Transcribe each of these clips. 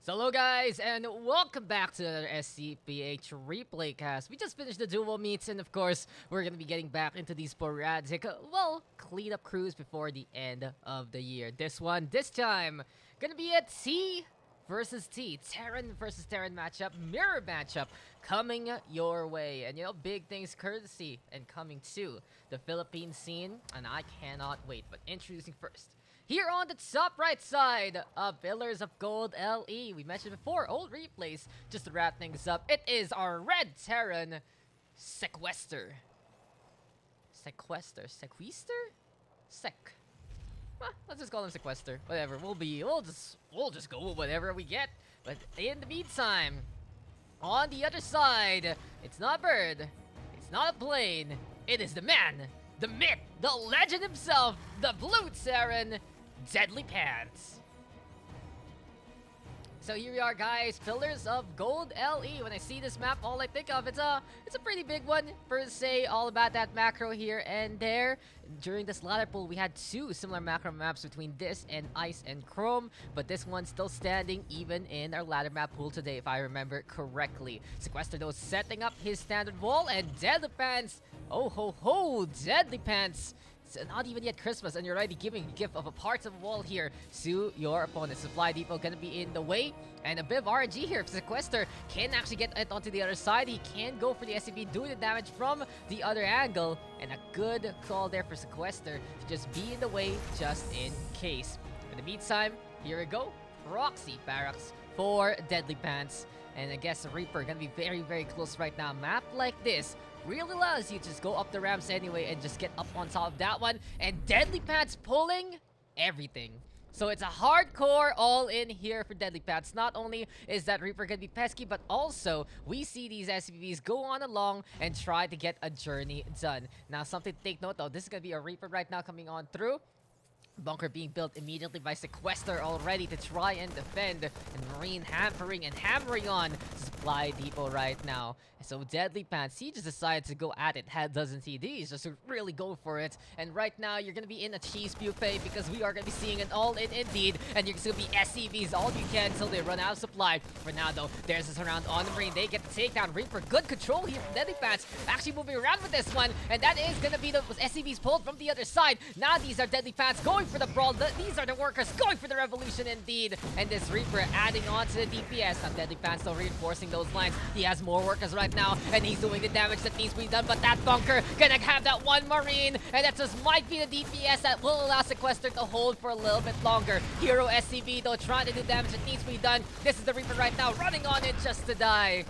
So hello guys, and welcome back to another SCPH replay cast. We just finished the duel meets, and of course, we're gonna be getting back into these sporadic, cleanup crews before the end of the year. This time, gonna be a T versus T, Terran versus Terran matchup, mirror matchup, coming your way. And big things courtesy and coming to the Philippine scene, and I cannot wait. But introducing first, here on the top right side of Pillars of Gold LE, we mentioned before, old replays, just to wrap things up, it is our Red Terran, Sequester. Sequester? Let's just call him Sequester. Whatever, we'll just go with whatever we get. But in the meantime, on the other side, it's not a bird, it's not a plane, it is the man, the myth, the legend himself, the Blue Terran, Deadlypants. So here we are, guys, Pillars of Gold LE. When I see this map, all I think of, it's a pretty big one, per se, all about that macro here and there. During this ladder pool, we had two similar macro maps between this and Ice and Chrome, but this one's still standing even in our ladder map pool today, if I remember correctly. Sequester, though, setting up his standard wall, and Deadlypants, oh ho ho, Deadlypants, it's not even yet Christmas, and you're already giving a gift of a part of a wall here to your opponent. Supply depot gonna be in the way, and a bit of RNG here. If Sequester can actually get it onto the other side, he can go for the SCP, doing the damage from the other angle, and a good call there for Sequester to just be in the way just in case. In the meantime, here we go, proxy barracks for Deadlypants, and I guess Reaper gonna be very, very close right now. Map like this really allows you to just go up the ramps anyway and just get up on top of that one. And Deadlypants pulling everything. So it's a hardcore all-in here for Deadlypants. Not only is that Reaper gonna be pesky, but also we see these SCPs go on along and try to get a journey done. Now, something to take note though, this is gonna be a Reaper right now coming on through. Bunker being built immediately by Sequester, all ready to try and defend, and Marine hampering and hammering on Supply Depot right now. So Deadlypants, he just decided to go at it, doesn't he? He's just really go for it. And right now, you're gonna be in a cheese buffet because we are gonna be seeing an all-in indeed, and you're gonna be SCVs all you can until they run out of supply. For now though, there's a surround on the Marine. They get the takedown. Reaper, good control here from Deadlypants, actually moving around with this one, and that is gonna be the SCVs pulled from the other side. Now these are Deadlypants going for the brawl. These are the workers going for the revolution indeed. And this Reaper adding on to the DPS. Now Deadlypants still reinforcing those lines. He has more workers right now, and he's doing the damage that needs to be done. But that bunker gonna have that one Marine, and that just might be the DPS that will allow Sequester to hold for a little bit longer. Hero SCV though trying to do damage that needs to be done. This is the Reaper right now running on it just to die.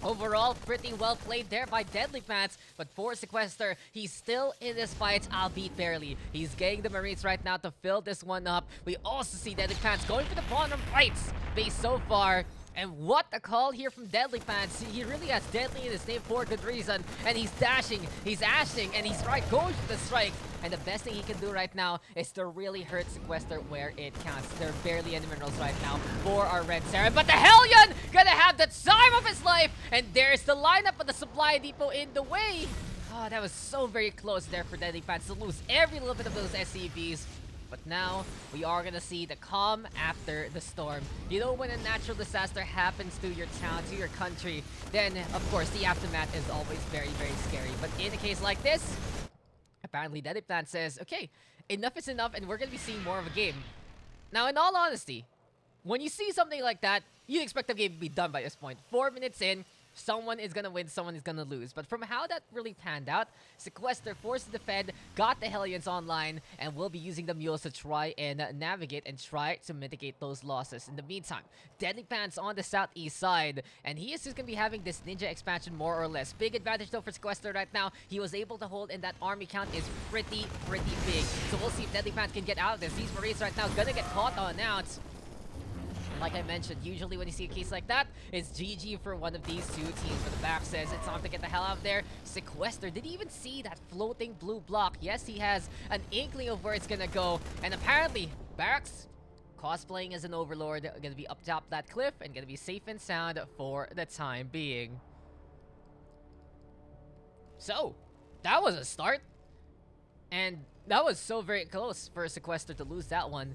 Overall, pretty well played there by Deadlypants, but for Sequester, he's still in this fight, albeit barely. He's getting the Marines right now to fill this one up. We also see Deadlypants going for the bottom fights base so far. And what a call here from Deadlypants. He really has Deadly in his name for a good reason. And he's dashing, he's ashing, and he's right going for the strike. And the best thing he can do right now is to really hurt Sequester where it counts. There are barely any minerals right now for our Red Terran. But the Hellion gonna have the time of his life. And there's the lineup of the supply depot in the way. Oh, that was so very close there for Deadlypants to lose every little bit of those SCVs. But now, we are gonna see the calm after the storm. You know, when a natural disaster happens to your town, to your country, then, of course, the aftermath is always very, very scary. But in a case like this, apparently Deadlypants says, okay, enough is enough, and we're gonna be seeing more of a game. Now, in all honesty, when you see something like that, you expect the game to be done by this point. 4 minutes in, someone is gonna win, someone is gonna lose. But from how that really panned out, Sequester forced to defend, got the Hellions online, and will be using the mules to try and navigate and try to mitigate those losses. In the meantime, Deadlypants on the southeast side, and he is just gonna be having this ninja expansion more or less. Big advantage though for Sequester right now. He was able to hold, and that army count is pretty big. So we'll see if Deadlypants can get out of this. These Marines right now gonna get caught on out. Like I mentioned, usually when you see a case like that, it's GG for one of these two teams. But the back says it's time to get the hell out of there. Sequester, did he even see that floating blue block? Yes, he has an inkling of where it's gonna go. And apparently, Barracks, cosplaying as an overlord, gonna be up top that cliff and gonna be safe and sound for the time being. So, that was a start. And that was so very close for Sequester to lose that one.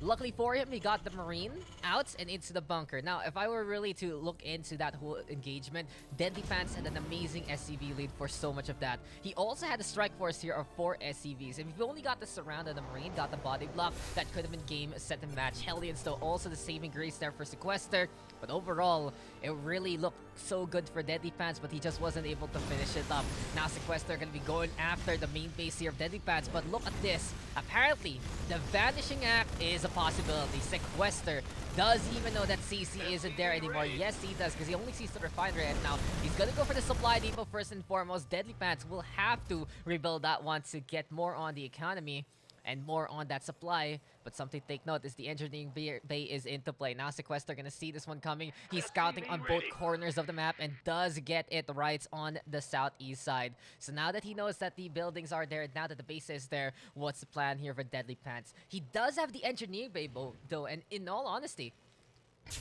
Luckily for him, he got the Marine out and into the bunker. Now, if I were really to look into that whole engagement, Deadlypants had an amazing SCV lead for so much of that. He also had a strike force here of 4 SCVs. If you only got the surround of the Marine, got the body block, that could have been game, set, and match. Hellions, though, also the saving grace there for sequester. But overall, it really looked so good for Deadlypants, but he just wasn't able to finish it up. Now sequester gonna be going after the main base here of Deadlypants, but look at this. Apparently, the Vanishing Act is a possibility. Sequester does even know that CC isn't there anymore. Yes, he does, because he only sees the refinery right now. He's gonna go for the supply depot first and foremost. Deadlypants will have to rebuild that one to get more on the economy and more on that supply. But something to take note is the engineering bay is into play. Now sequester gonna see this one coming. He's scouting on both corners of the map and does get it right on the southeast side. So now that he knows that the buildings are there, now that the base is there, what's the plan here for Deadlypants? He does have the engineering bay though, and in all honesty,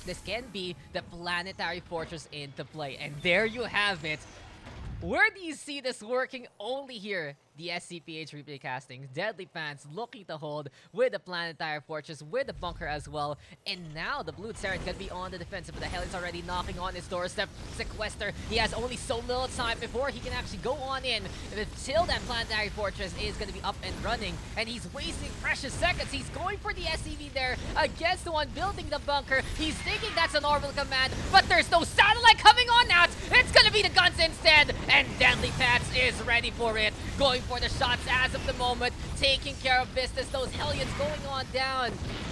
this can be the planetary fortress into play. And there you have it. Where do you see this working? Only here, the SCPH replay casting. Deadlypants looking to hold with the planetary fortress, with the bunker as well. And now the blue Terran gonna be on the defensive, but the Hellions already knocking on his doorstep. Sequester, he has only so little time before he can actually go on in. Until that planetary fortress is gonna be up and running, and he's wasting precious seconds. He's going for the SCV there against the one building the bunker. He's thinking that's an orbital command, but there's no satellite coming on out. It's gonna be the guns instead, and Deadlypants is ready for it. Going for the shots as of the moment, taking care of business. Those Hellions going on down.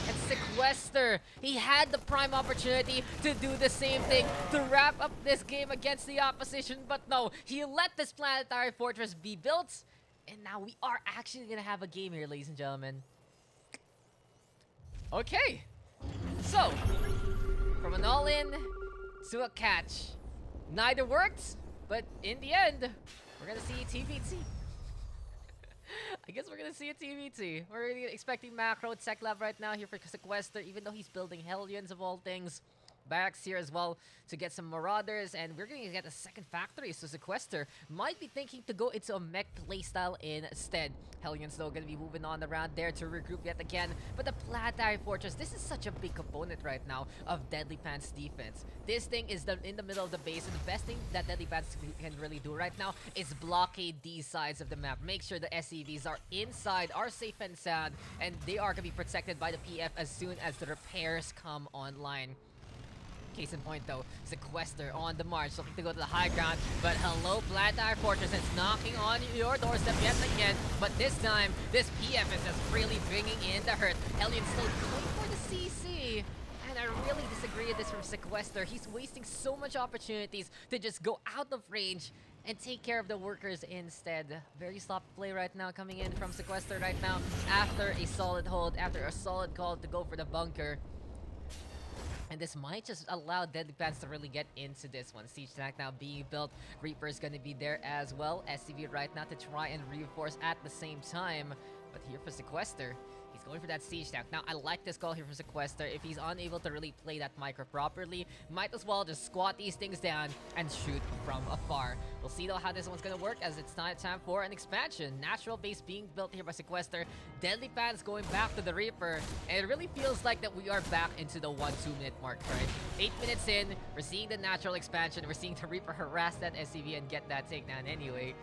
And sequester, he had the prime opportunity to do the same thing, to wrap up this game against the opposition, but no, he let this planetary fortress be built, and now we are actually gonna have a game here, ladies and gentlemen. Okay, so from an all-in to a catch, neither worked, but in the end, we're gonna see TBT. I guess we're gonna see a TBT. We're really expecting macro tech lab right now here for sequester, even though he's building Hellions of all things. Barracks here as well to get some Marauders, and we're going to get a second factory, so sequester might be thinking to go into a mech playstyle instead. Hellions though going to be moving on around there to regroup yet again, but the planetary fortress, this is such a big component right now of Deadlypants defense. This thing is in the middle of the base, and the best thing that Deadlypants can really do right now is blockade these sides of the map. Make sure the SCVs are inside, are safe and sound, and they are going to be protected by the PF as soon as the repairs come online. Case in point though, sequester on the march, looking to go to the high ground, but hello planetary fortress, it's knocking on your doorstep yet again, but this time, this PF is just really bringing in the hurt. Hellion still going for the CC, and I really disagree with this from sequester. He's wasting so much opportunities to just go out of range and take care of the workers instead. Very sloppy play right now coming in from sequester right now, after a solid hold, after a solid call to go for the bunker. And this might just allow Deadlypants to really get into this one. Siege tank now being built. Reaper is going to be there as well. SCV right now to try and reinforce at the same time. But here for sequester, he's going for that siege tank. Now, I like this call here for sequester. If he's unable to really play that micro properly, might as well just squat these things down and shoot from afar. We'll see though how this one's gonna work, as it's time for an expansion. Natural base being built here by sequester. Deadlypants going back to the Reaper. And it really feels like that we are back into the 1-2 minute mark, right? 8 minutes in, we're seeing the natural expansion. We're seeing the Reaper harass that SCV and get that takedown anyway.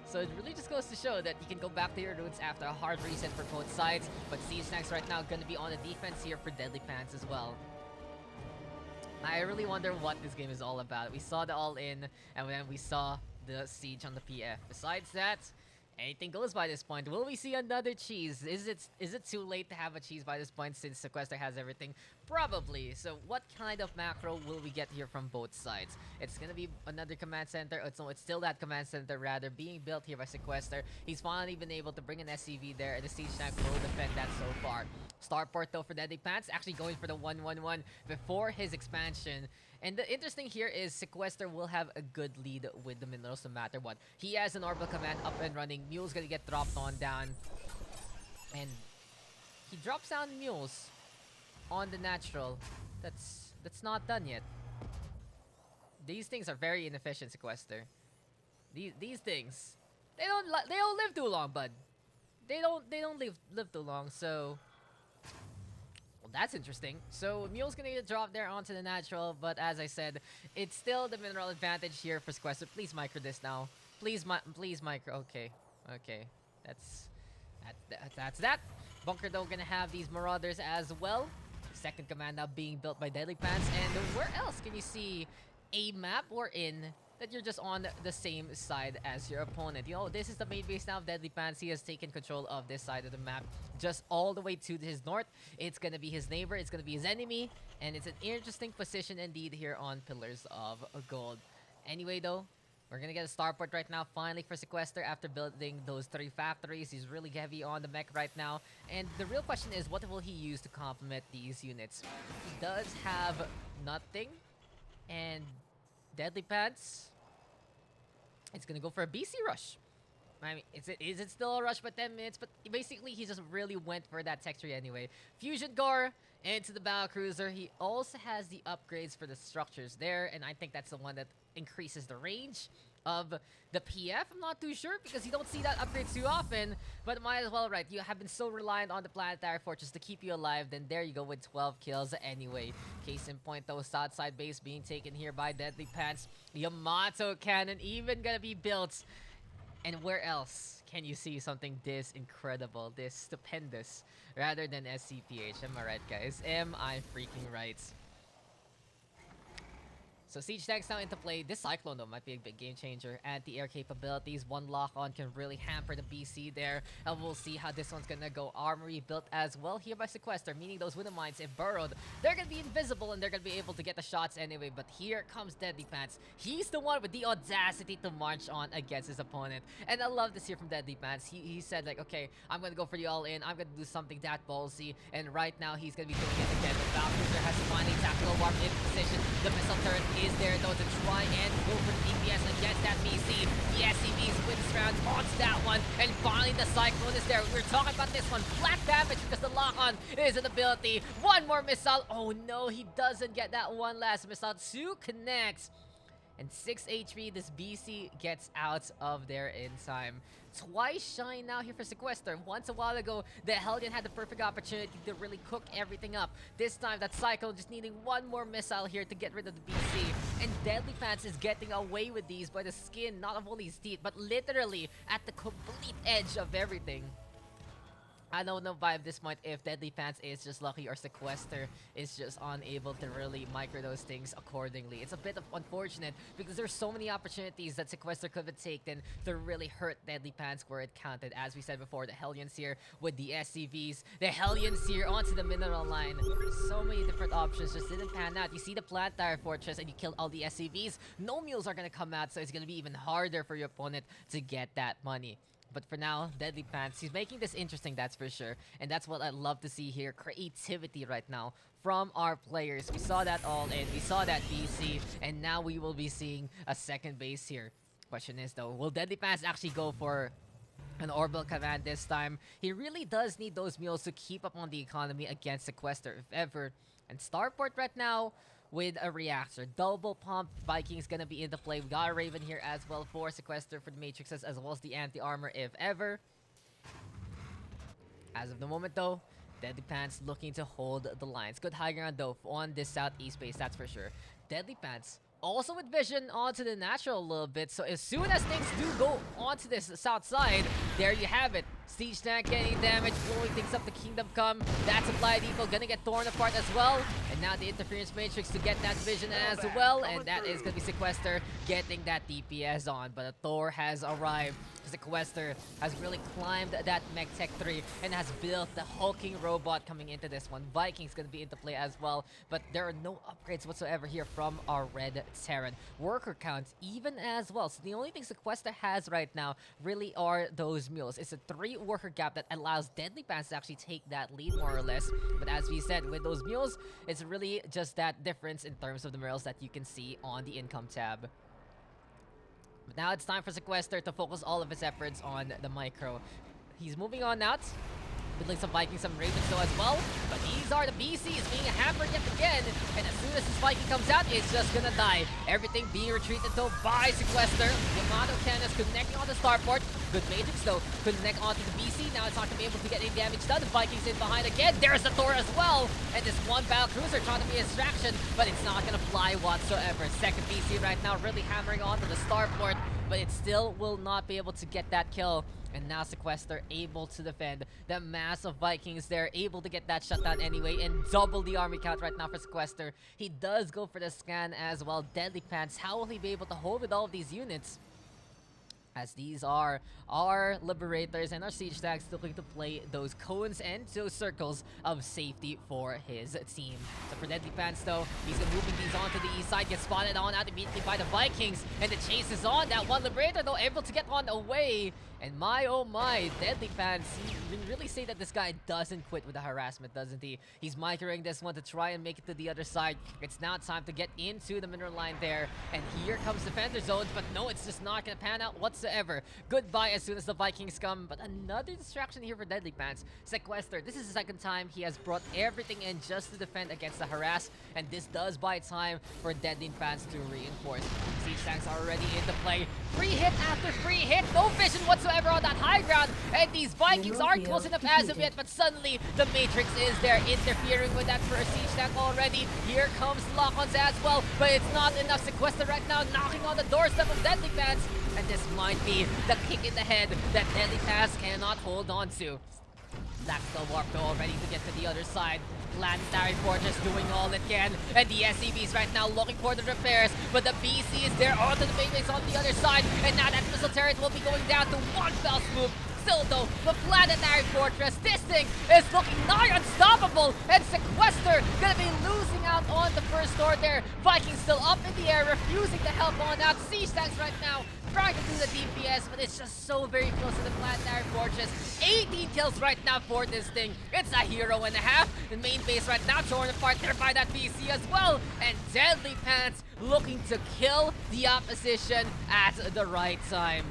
So it really just goes to show that you can go back to your roots after a hard reset for both sides. But siege tanks right now going to be on the defense here for Deadlypants as well. I really wonder what this game is all about. We saw the all-in, and then we saw the siege on the PF. Besides that, anything goes by this point. Will we see another cheese? Is it too late to have a cheese by this point since sequester has everything? Probably. So what kind of macro will we get here from both sides? It's gonna be another command center. It's still that command center rather being built here by sequester. He's finally been able to bring an SCV there, and the siege tank will defend that so far. Starport though for Deadlypants, actually going for the 1-1-1 before his expansion. And the interesting here is sequester will have a good lead with the minerals no matter what. He has an orbital command up and running. Mule's gonna get dropped on down. And he drops down mules on the natural. That's not done yet. These things are very inefficient, sequester. These things, they don't live too long, bud. They don't live too long, so that's interesting. So Mule's gonna get dropped there onto the natural, but as I said, it's still the mineral advantage here for sequester. Please micro this now. Please micro. Okay, okay. That's that. Bunker though gonna have these marauders as well. Second command now being built by Deadlypants. And where else can you see a map or in that you're just on the same side as your opponent? You know, this is the main base now of Deadlypants. He has taken control of this side of the map, just all the way to his north. It's gonna be his neighbor, it's gonna be his enemy, and it's an interesting position indeed here on Pillars of Gold. Anyway though, we're gonna get a starport right now, finally, for Sequester after building those 3 factories. He's really heavy on the mech right now. And the real question is, what will he use to complement these units? He does have nothing. And Deadlypants, it's gonna go for a BC rush. I mean, is it still a rush by 10 minutes? But basically, he just really went for that texture anyway. Fusion Gore into the battle cruiser. He also has the upgrades for the structures there, and I think that's the one that increases the range of the PF. I'm not too sure because you don't see that upgrade too often, but might as well, right? You have been so reliant on the planetary fortress to keep you alive, then there you go with 12 kills anyway. Case in point though, south side base being taken here by Deadlypants. Yamato cannon even gonna be built. And where else can you see something this incredible, this stupendous, rather than SCPH? Am I right, guys? Am I freaking right? So Siege Tanks now into play. This Cyclone though might be a big game changer. Anti-air capabilities, one lock-on can really hamper the BC there. And we'll see how this one's gonna go. Armory built as well here by Sequester, meaning those Wind Mines, if burrowed, they're gonna be invisible and they're gonna be able to get the shots anyway. But here comes Deadlypants. He's the one with the audacity to march on against his opponent. And I love this here from Deadlypants. He said like, okay, I'm gonna go for the all-in. I'm gonna do something that ballsy. And right now he's gonna be doing it again. The Valkyrie has finally tactical warp in position. The missile turret is there though to try and go for the DPS against that BC. The SCVs wins round onto that one, and finally the Cyclone is there. We're talking about this one, flat damage because the lock-on is an ability. One more missile. Oh no, he doesn't get that one last missile. 2 connects. And 6 HP, this BC gets out of there in time. Twice shine now here for Sequester. Once a while ago, the Hellion had the perfect opportunity to really cook everything up. This time, that Cyclone just needing one more missile here to get rid of the BC. And Deadlypants is getting away with these by the skin, not of only his teeth, but literally at the complete edge of everything. I don't know if this might, if Deadlypants is just lucky or Sequester is just unable to really micro those things accordingly. It's a bit of unfortunate because there's so many opportunities that Sequester could have taken to really hurt Deadlypants where it counted. As we said before, the Hellions here with the SCVs, the Hellions here onto the mineral line. So many different options just didn't pan out. You see the planetary fortress and you killed all the SCVs. No mules are gonna come out, so it's gonna be even harder for your opponent to get that money. But for now, Deadlypants, he's making this interesting, that's for sure. And that's what I love to see here. Creativity right now from our players. We saw that all in. We saw that BC. And now we will be seeing a second base here. Question is, though, will Deadlypants actually go for an orbital command this time? He really does need those mules to keep up on the economy against Sequester, if ever. And Starport right now with a reactor. Double pump Vikings gonna be into play. We got a Raven here as well for Sequester for the Matrixes, as well as the anti-armor if ever. As of the moment though, Deadlypants looking to hold the lines. Good high ground though on this southeast base, that's for sure. Deadlypants also with vision onto the natural a little bit, so as soon as things do go onto this south side, there you have it. Siege tank getting damage, blowing things up the Kingdom Come. That supply depot gonna get torn apart as well. And now the interference matrix to get that vision as well. And that is gonna be Sequester getting that DPS on. But a Thor has arrived. Sequester has really climbed that Mech Tech 3 and has built the hulking robot coming into this one. Vikings gonna be into play as well, but there are no upgrades whatsoever here from our Red Terran. Worker counts even as well. So the only thing Sequester has right now really are those mules. It's a 3 worker gap that allows Deadlypants to actually take that lead more or less. But as we said, with those mules, it's really just that difference in terms of the murals that you can see on the income tab. But now it's time for Sequester to focus all of his efforts on the micro. He's moving on out, building some Vikings, some Ravens though as well. But these are the BCs being hampered yet again. And as soon as this Viking comes out, it's just gonna die. Everything being retreated though by Sequester. Yamato cannons connecting on the starport. Good Matrix though, connect onto the BC. Now it's not going to be able to get any damage done. The Vikings in behind again. There's the Thor as well. And this one battle cruiser trying to be a distraction, but it's not going to fly whatsoever. Second BC right now really hammering onto the starport, but it still will not be able to get that kill. And now sequester able to defend the mass of Vikings there, able to get that shutdown anyway and double the army count right now for sequester. He does go for the scan as well. Deadlypants, how will he be able to hold with all of these units? As these are our Liberators and our Siege Dags looking to play those cones and those circles of safety for his team. So for Deadlypants though, he's gonna moving these onto the east side, gets spotted on out immediately by the Vikings, and the chase is on. That one Liberator though able to get on away. And my oh my, Deadlypants, you can really say that this guy doesn't quit with the harassment, doesn't he? He's microing this one to try and make it to the other side. It's now time to get into the mineral line there. And here comes Defender Zones, but no, it's just not gonna pan out whatsoever. Goodbye as soon as the Vikings come, but another distraction here for Deadlypants. Sequester, this is the second time he has brought everything in just to defend against the harass, and this does buy time for Deadlypants to reinforce. Siege tanks are already into play. Free hit after free hit, no vision whatsoever on that high ground, and these Vikings aren't close enough as of yet, but suddenly the Matrix is there interfering with that first siege tank already. Here comes lock-ons as well, but it's not enough. Sequester right now knocking on the doorstep of Deadlypants, and this might be the kick in the head that Deadlypants cannot hold on to. Daks still warped already to get to the other side. Planetary Fortress doing all it can, and the SCPs right now looking for the repairs, but the BC is there onto the main base on the other side, and now that missile turret will be going down to one fell swoop. Still though, the Planetary Fortress, this thing is looking nigh unstoppable, and Sequester gonna be losing out on the first door there. Vikings still up in the air, refusing to help on out. Siege tanks right now trying to do the DPS, but it's just so very close to the Planetary Fortress. 18 kills right now for this thing. It's a hero and a half. The main base right now torn apart there by that BC as well. And Deadlypants looking to kill the opposition at the right time.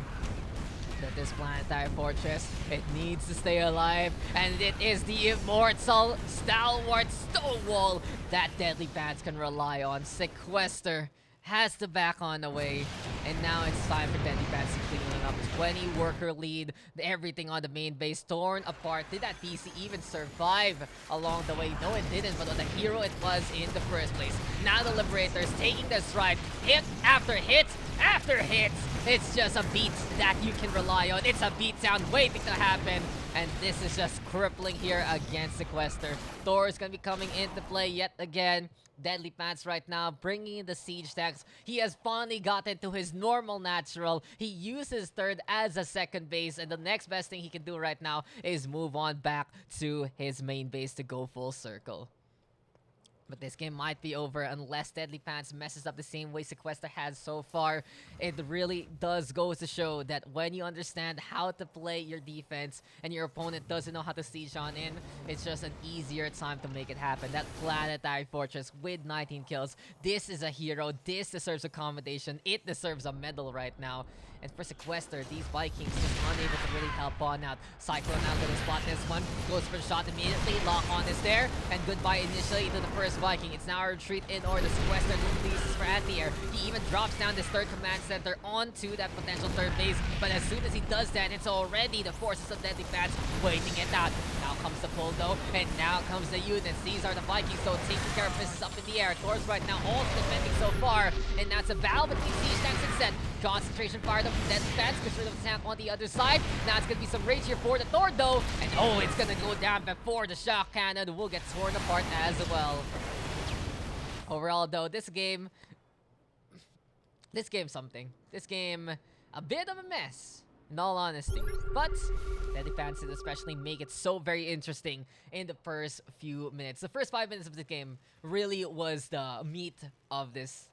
But this Planetary Fortress, it needs to stay alive, and it is the immortal stalwart stone wall that Deadlypants can rely on. Sequester has the back on the way, and now it's time for Deadlypants to clean up. 20 worker lead, everything on the main base torn apart. Did that DC even survive along the way? No, it didn't, but what a hero it was in the first place. Now the Liberators taking the stride, hit after hit after hit. It's just a beat that you can rely on. It's a beatdown waiting to happen. And this is just crippling here against Sequester. Thor is going to be coming into play yet again. Deadlypants right now bringing in the siege tanks. He has finally gotten to his normal natural. He uses third as a second base, and the next best thing he can do right now is move on back to his main base to go full circle. But this game might be over unless Deadlypants messes up the same way Sequester has so far. It really does go to show that when you understand how to play your defense and your opponent doesn't know how to siege on in, it's just an easier time to make it happen. That Planetary Fortress with 19 kills. This is a hero. This deserves a commendation. It deserves a medal right now. And for Sequester, these Vikings just unable to really help on out. Cyclone now gonna spot this one. Goes for the shot immediately. Lock on is there. And goodbye initially to the first Viking. It's now a retreat in order. Sequester releases for anti-air. He even drops down this third command center onto that potential third base. But as soon as he does that, it's already the forces of Deadlypants waiting it out. Now comes the pull though. And now comes the units. These are the Vikings though, taking care of business up in the air. Thor's right now also defending so far. And that's a battle between siege tanks and set. Concentration fired up from Deadlypants, gets rid of the tank on the other side. Now it's gonna be some rage here for the Thor though. And oh, it's gonna go down before the shock cannon will get torn apart as well. Overall though, this game something. This game, a bit of a mess, in all honesty. But Deadlypants did especially make it so very interesting in the first few minutes. The first 5 minutes of the game really was the meat of this,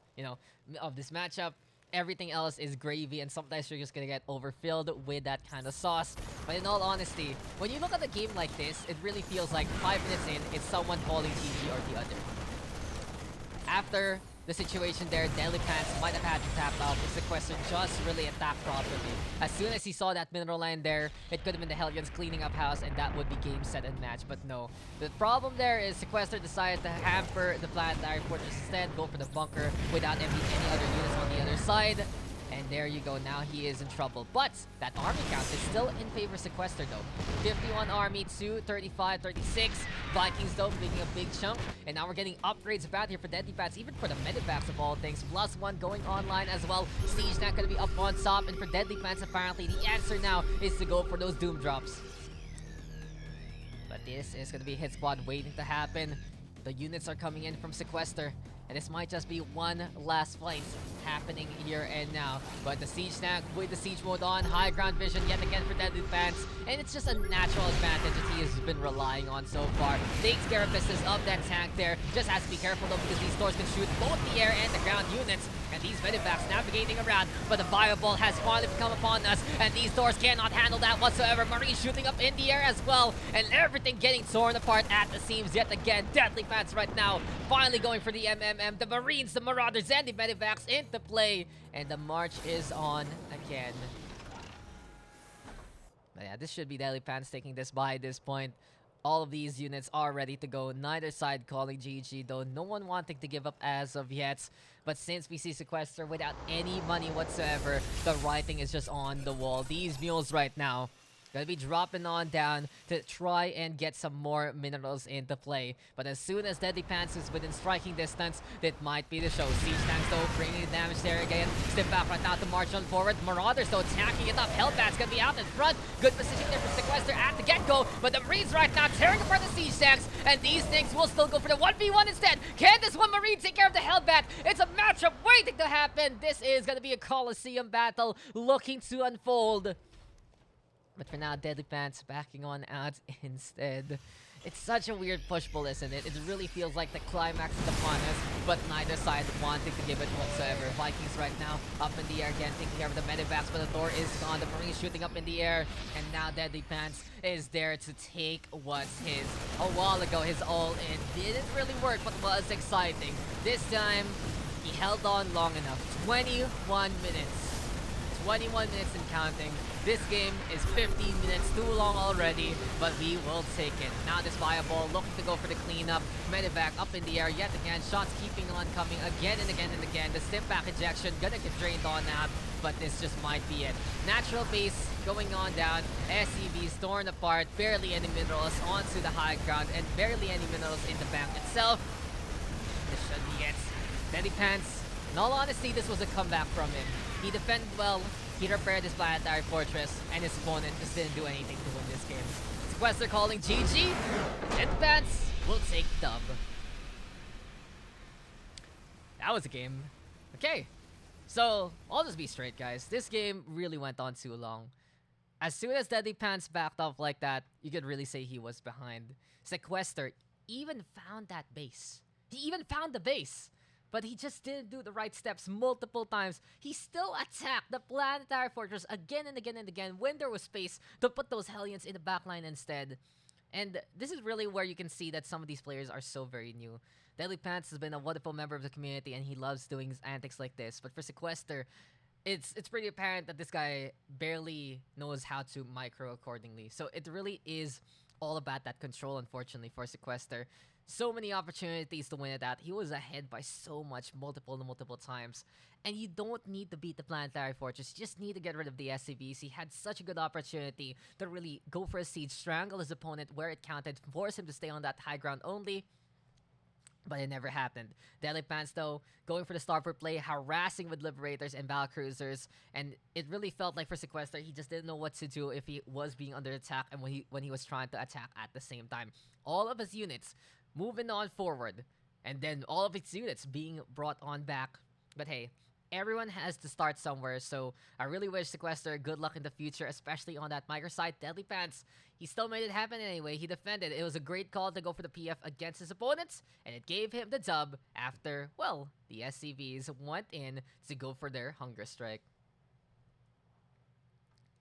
of this matchup. Everything else is gravy, and sometimes you're just gonna get overfilled with that kind of sauce. But in all honesty, when you look at a game like this, it really feels like 5 minutes in, it's someone calling GG or the other. After the situation there, Deadlypants might have had to tap out if Sequester just really attacked properly. As soon as he saw that mineral line there, it could have been the Hellions cleaning up house, and that would be game, set, and match. But no. The problem there is Sequester decided to hamper the Planetary Fortress instead, go for the bunker without any other units on the other side. And there you go, now he is in trouble. But that army count is still in favor of Sequester though. 51 army to 35, 36. Vikings though making a big chunk. And now we're getting upgrades about here for Deadlypants, even for the Medivacs of all things. +1 going online as well. Siege not gonna be up on top. And for Deadlypants, apparently the answer now is to go for those Doom drops. But this is gonna be a hit squad waiting to happen. The units are coming in from Sequester. And this might just be one last fight happening here and now. But the siege tank with the siege mode on, high ground vision yet again for Deadlypants. And it's just a natural advantage that he has been relying on so far. Takes care of business of that tank there. Just has to be careful though because these stores can shoot both the air and the ground units. And these Medivacs navigating around. But the fireball has finally come upon us. And these stores cannot handle that whatsoever. Marines shooting up in the air as well. And everything getting torn apart at the seams yet again. Deadlypants right now finally going for the MMM. The Marines, the Marauders, and the Medivacs into play. And the march is on again. But yeah, this should be Deadlypants taking this by this point. All of these units are ready to go. Neither side calling GG, though no one wanting to give up as of yet. But since we see Sequester without any money whatsoever, the writing is just on the wall. These mules right now gonna be dropping on down to try and get some more minerals into play. But as soon as Deadlypants is within striking distance, that might be the show. Siege tanks though bringing the damage there again. Step back right now to march on forward. Marauders though attacking it up. Hellbat's gonna be out in front. Good position there for Sequester at the get-go. But the Marines right now tearing apart the siege tanks. And these things will still go for the 1v1 instead. Can this one Marine take care of the Hellbat? It's a matchup waiting to happen. This is gonna be a Coliseum battle looking to unfold. But for now, Deadlypants backing on out instead. It's such a weird push-pull, isn't it? It really feels like the climax is upon us, but neither side wanting to give it whatsoever. Vikings right now up in the air again, taking care of the Medivacs, but the Thor is gone. The Marines shooting up in the air, and now Deadlypants is there to take what's his. A while ago, his all-in didn't really work, but was exciting. This time, he held on long enough. 21 minutes. 21 minutes and counting. This game is 15 minutes too long already, but we will take it. Now this fireball looking to go for the cleanup. Medivac up in the air yet again. Shots keeping on coming again and again and again. The step back ejection gonna get drained on out, but this just might be it. Natural base going on down. SCVs torn apart. Barely any minerals onto the high ground and barely any minerals in the bank itself. This should be it. Deadlypants, in all honesty, this was a comeback from him. He defended well, he repaired his planetary fortress, and his opponent just didn't do anything to win this game. Sequester calling GG, Deadlypants will take dub. That was a game. Okay, so I'll just be straight, guys. This game really went on too long. As soon as Deadlypants backed off like that, you could really say he was behind. Sequester even found that base. He even found the base. But he just didn't do the right steps multiple times. He still attacked the planetary fortress again and again and again when there was space to put those Hellions in the backline instead. And this is really where you can see that some of these players are so very new. Deadlypants has been a wonderful member of the community and he loves doing his antics like this. But for Sequester, it's pretty apparent that this guy barely knows how to micro accordingly. So it really is all about that control, unfortunately, for Sequester. So many opportunities to win at that. He was ahead by so much, multiple times. And you don't need to beat the planetary fortress. You just need to get rid of the SCVs. He had such a good opportunity to really go for a siege, strangle his opponent where it counted, force him to stay on that high ground only. But it never happened. Deadlypants, though, going for the starboard play, harassing with Liberators and Battlecruisers. And it really felt like for Sequester, he just didn't know what to do if he was being under attack and when he was trying to attack at the same time. All of his units moving on forward. And then all of its units being brought on back. But hey, everyone has to start somewhere, so I really wish Sequester good luck in the future, especially on that microsite. Deadlypants, he still made it happen anyway. He defended. It was a great call to go for the PF against his opponents, and it gave him the dub after, well, the SCVs went in to go for their hunger strike.